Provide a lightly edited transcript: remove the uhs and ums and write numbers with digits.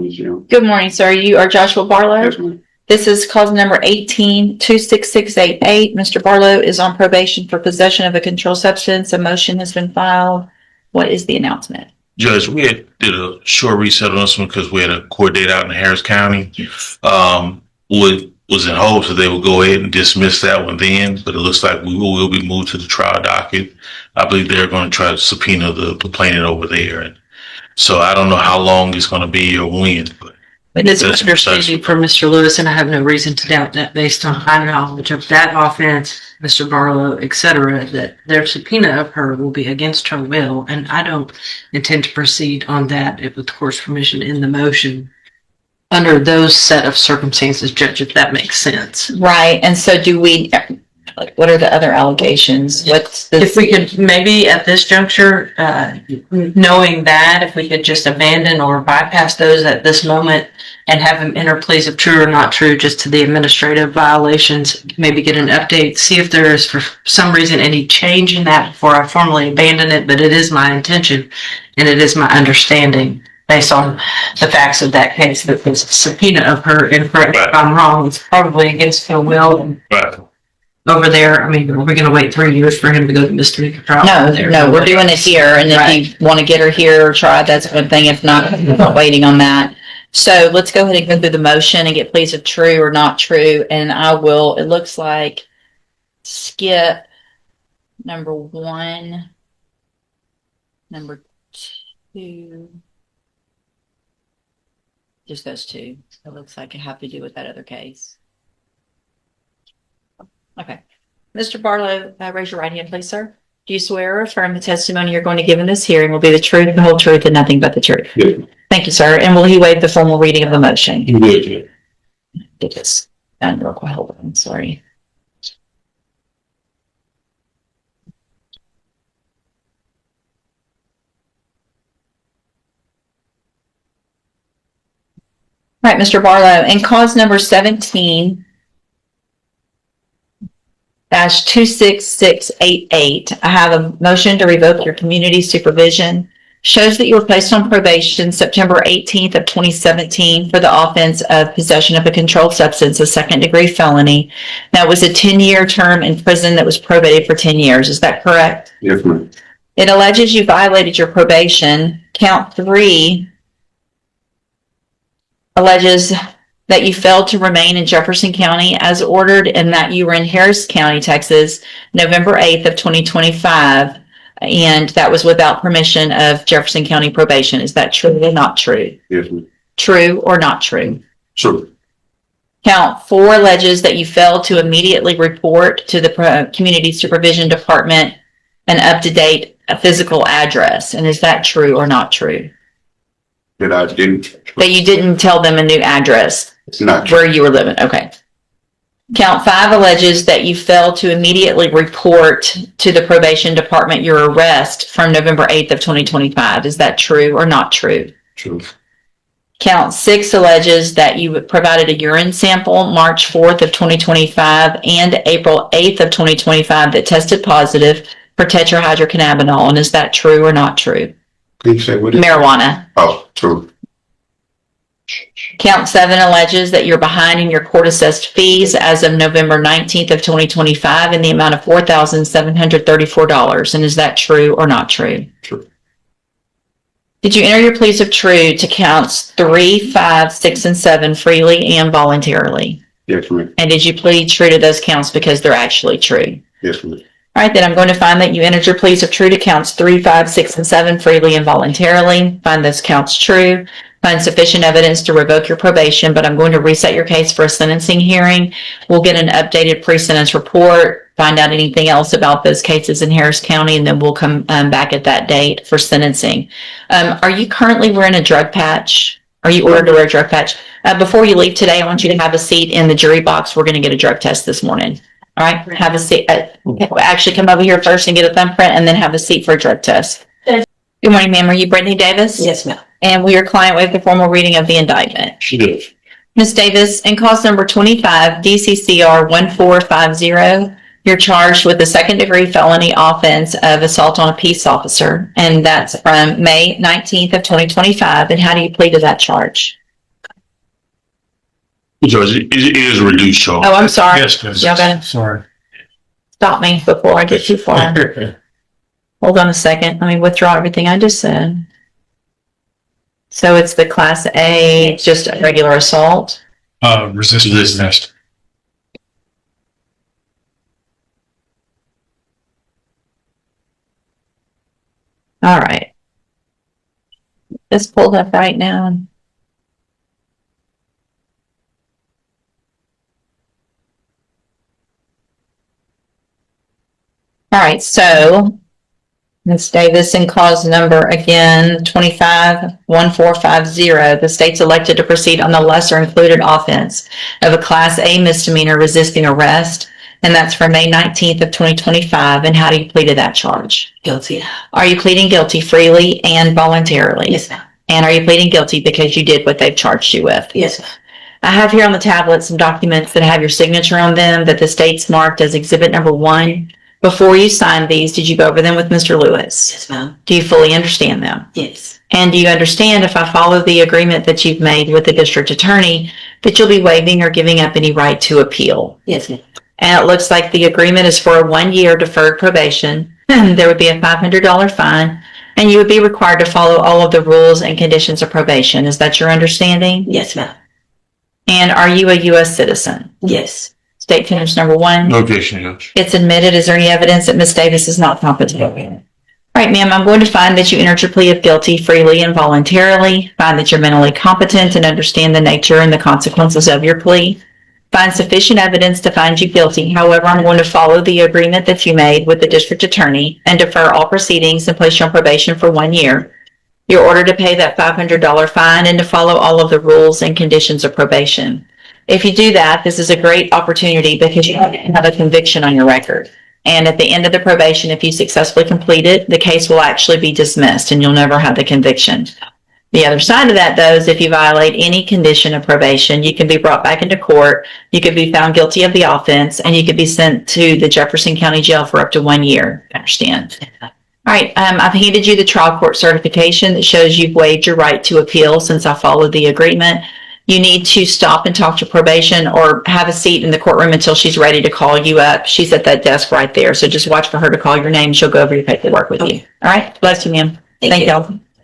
Michelle. Good morning, sir. You are Joshua Barlow. Yes, ma'am. This is cause number 18-26688. Mr. Barlow is on probation for possession of a controlled substance. A motion has been filed. What is the announcement? Judge, we did a short reset on this one because we had a court date out in Harris County. Was in hopes that they would go ahead and dismiss that one then, but it looks like we will be moved to the trial docket. I believe they're going to try to subpoena the plaintiff over there. And so I don't know how long it's going to be or when. But it's understanding for Mr. Lewis, and I have no reason to doubt that based on my knowledge of that offense, Mr. Barlow, etc., that their subpoena of her will be against her will, and I don't intend to proceed on that with the court's permission in the motion under those set of circumstances, Judge, if that makes sense. Right. And so do we, what are the other allegations? What's the, If we could maybe at this juncture, knowing that, if we could just abandon or bypass those at this moment and have them enter pleas of true or not true just to the administrative violations, maybe get an update, see if there is for some reason any change in that before I formally abandon it. But it is my intention and it is my understanding based on the facts of that case that the subpoena of her, and correct me if I'm wrong, is probably against her will. Right. Over there, I mean, are we going to wait 3 years for him to go to misdemeanor trial? No, we're doing it here. And if you want to get her here or try, that's a good thing. If not, we're not waiting on that. So let's go ahead and go through the motion and get pleas of true or not true. And I will, it looks like, skip number 1, number 2. Just those 2. It looks like it have to do with that other case. Okay. Mr. Barlow, raise your right hand, please, sir. Do you swear or affirm the testimony you're going to give in this hearing will be the truth, the whole truth, and nothing but the truth? Yes. Thank you, sir. And will he waive the formal reading of the motion? Yes. Get this done real quick. Hold on. Sorry. All right, Mr. Barlow, in cause number 17-26688, I have a motion to revoke your community supervision. Shows that you were placed on probation September 18th of 2017 for the offense of possession of a controlled substance, a second-degree felony. That was a 10-year term in prison that was probated for 10 years. Is that correct? Yes, ma'am. It alleges you violated your probation. Count 3 alleges that you failed to remain in Jefferson County as ordered and that you were in Harris County, Texas, November 8th of 2025, and that was without permission of Jefferson County probation. Is that true or not true? Yes, ma'am. True or not true? True. Count 4 alleges that you failed to immediately report to the Community Supervision Department an up-to-date physical address, and is that true or not true? That I didn't. That you didn't tell them a new address It's not true. where you were living. Okay. Count 5 alleges that you failed to immediately report to the probation department your arrest from November 8th of 2025. Is that true or not true? True. Count 6 alleges that you provided a urine sample March 4th of 2025 and April 8th of 2025 that tested positive for tetrahydrocannabinol. And is that true or not true? Can you say what is Marijuana. Oh, true. Count 7 alleges that you're behind in your court-assessed fees as of November 19th of 2025 in the amount of $4,734. And is that true or not true? True. Did you enter your pleas of true to counts 3, 5, 6, and 7 freely and voluntarily? Yes, ma'am. And did you plead true to those counts because they're actually true? Yes, ma'am. All right, then I'm going to find that you entered your pleas of true to counts 3, 5, 6, and 7 freely and voluntarily. Find those counts true. Find sufficient evidence to revoke your probation, but I'm going to reset your case for a sentencing hearing. We'll get an updated pre-sentence report, find out anything else about those cases in Harris County, and then we'll come back at that date for sentencing. Are you currently wearing a drug patch? Are you ordered to wear a drug patch? Before you leave today, I want you to have a seat in the jury box. We're going to get a drug test this morning. All right, have a seat. Actually, come over here first and get a thumbprint, and then have a seat for a drug test. Good morning, ma'am. Are you Brittany Davis? Yes, ma'am. And will your client waive the formal reading of the indictment? She does. Ms. Davis, in cause number 25, DCCR 1450, you're charged with a second-degree felony offense of assault on a peace officer, and that's from May 19th of 2025. And how do you plead to that charge? Judge, it is a reduced charge. Oh, I'm sorry. Yes, Judge. Y'all gotta Sorry. stop me before I get too far. Hold on a second. Let me withdraw everything I just said. So it's the class A, just a regular assault. Resistance test. All right. This pulled up right now. All right, so Ms. Davis, in clause number again, 251450, the state's elected to proceed on the lesser included offense of a class A misdemeanor resisting arrest, and that's for May 19th of 2025. And how do you plead to that charge? Guilty. Are you pleading guilty freely and voluntarily? Yes, ma'am. And are you pleading guilty because you did what they've charged you with? Yes, ma'am. I have here on the tablet some documents that have your signature on them that the state's marked as exhibit number 1. Before you signed these, did you go over them with Mr. Lewis? Yes, ma'am. Do you fully understand them? Yes. And do you understand, if I follow the agreement that you've made with the district attorney, that you'll be waiving or giving up any right to appeal? Yes, ma'am. And it looks like the agreement is for a 1-year deferred probation. There would be a $500 fine, and you would be required to follow all of the rules and conditions of probation. Is that your understanding? Yes, ma'am. And are you a U.S. citizen? Yes. State finish number 1. No objection, Judge. It's admitted. Is there any evidence that Ms. Davis is not competent? All right, ma'am, I'm going to find that you entered your plea of guilty freely and voluntarily, find that you're mentally competent and understand the nature and the consequences of your plea, find sufficient evidence to find you guilty. However, I'm going to follow the agreement that you made with the district attorney and defer all proceedings and place you on probation for 1 year. You're ordered to pay that $500 fine and to follow all of the rules and conditions of probation. If you do that, this is a great opportunity because you have a conviction on your record. And at the end of the probation, if you successfully complete it, the case will actually be dismissed and you'll never have the conviction. The other side of that, though, is if you violate any condition of probation, you can be brought back into court, you could be found guilty of the offense, and you could be sent to the Jefferson County Jail for up to 1 year. Understand? All right, I've handed you the trial court certification that shows you've waived your right to appeal since I followed the agreement. You need to stop and talk to probation or have a seat in the courtroom until she's ready to call you up. She's at that desk right there. So just watch for her to call your name. She'll go over your paperwork with you. All right. Bless you, ma'am. Thank y'all.